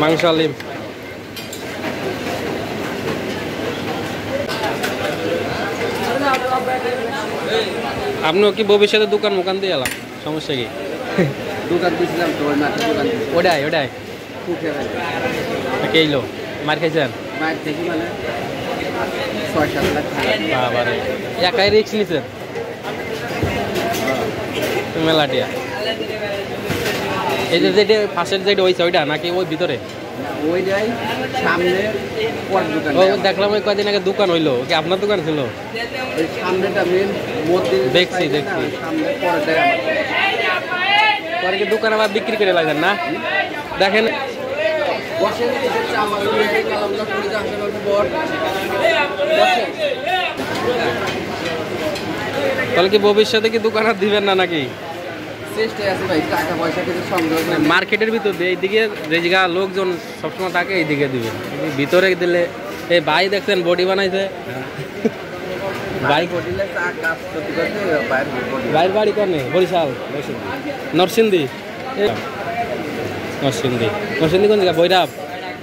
মাংস আলিম। আপনিও কি ভবিষ্যতে দোকান মোকান দিয়ে এলাম, সমস্যা কি? দোকান দিয়েছিলাম তো ওই মাঠে দোকান ওটাই ওটাই কেইলো মার খাইছেন? মায়ের থেকে মানে ৬-৭ লাখ বাবারে, একাই রিক্স নিছেন মেলাটিয়া। এই যে যেটা ফার্স্টের যেটা ওইছে ওইটা নাকি ওই ভিতরে? ওইটাই সামনে পর দোকান। ও দেখলাম ওই কদিন আগে দোকান হইলো, কি আপনার দোকান ছিল? ওই সামনেটা মেন মন্দির দেখছি। সামনে পরটাই পরে কি দোকান আবার বিক্রি করে লাগেন না? দেখেন বসেন কালামটা করে যাচ্ছে বড় বসেন। তাহলে কি ভবিষ্যতে কি দোকান আর দিবেন না নাকি? চেষ্টায় আছে ভাই, টাকা পয়সা কিছু সংগ্রহ করে মার্কেটের ভিতর দিয়ে এইদিকে যে জায়গা লোকজন সবসময় থাকে এইদিকে দিবেন, ভিতরে দিলে এই ভাই দেখছেন বডি বানাইছে, বাইক হোটেলে কাজ করতে করতে বাইরের বাড়ি কনে বরিশাল নরসিংদী। নরসিংদী কোন জায়গা? ভৈরব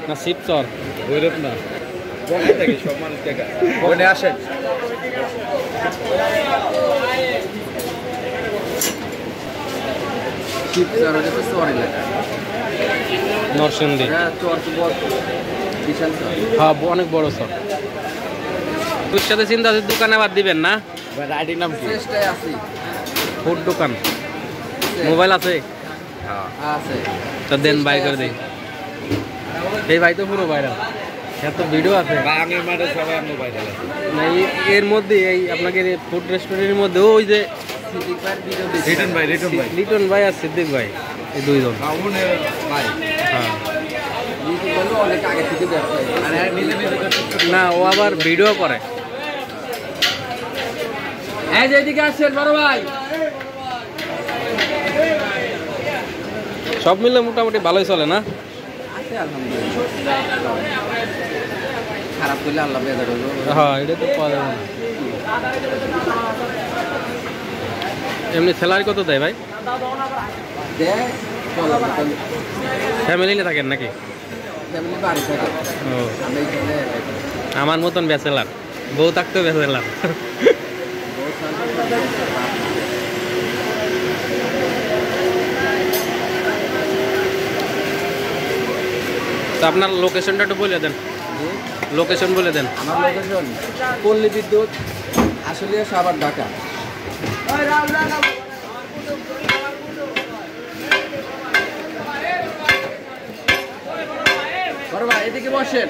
না শিবচর? ভৈরব না, সব মানুষ দেখা বনে আসেন। শিবচর ওটা তো চর এলাকা, নরসিংদী চর তো বড় বিশাল চর। হ্যাঁ অনেক বড় সর। ভবিষ্যতে চিন্তা আছে দোকানে আবার দিবেন না? রাইডিং নাম কি? চেষ্টায় আছি। ফুড দোকান, মোবাইল আছে? আছে তো দেন বাই করে দিই। এই ভাই তো পুরো ভাইরাল, এত ভিডিও আছে বাংলার মাঠে সবাই আমরা ভাইরাল আছে। না এর মধ্যে এই আপনাকে ফুড রেস্টুরেন্টের মধ্যে ওই যে লিটন ভাই আর সিদ্দিক ভাই, এই দুইজন। হ্যাঁ অনেক আগে থেকে না, ও আবার ভিডিও করে। এদিকে আসছেন বড় ভাই। সব মিলে মোটামুটি ভালোই চলে না? আছে আলহামদুলিল্লাহ, খারাপ করলে আল্লাহ বেজার হইল। হ্যাঁ এটা তো পাওয়া যাবে না। এমনি স্যালারি কত দেয় ভাই? ফ্যামিলি নিয়ে থাকেন নাকি? ও আমার মতন ব্যাচেলার, বউ থাকতেও ব্যাচেলার। তো আপনার লোকেশনটা একটু বলে দেন, লোকেশন বলে দেন। আমার লোকেশন পল্লী বিদ্যুৎ, আসলে সাভার, ঢাকা। বড় ভাই এদিকে বসেন।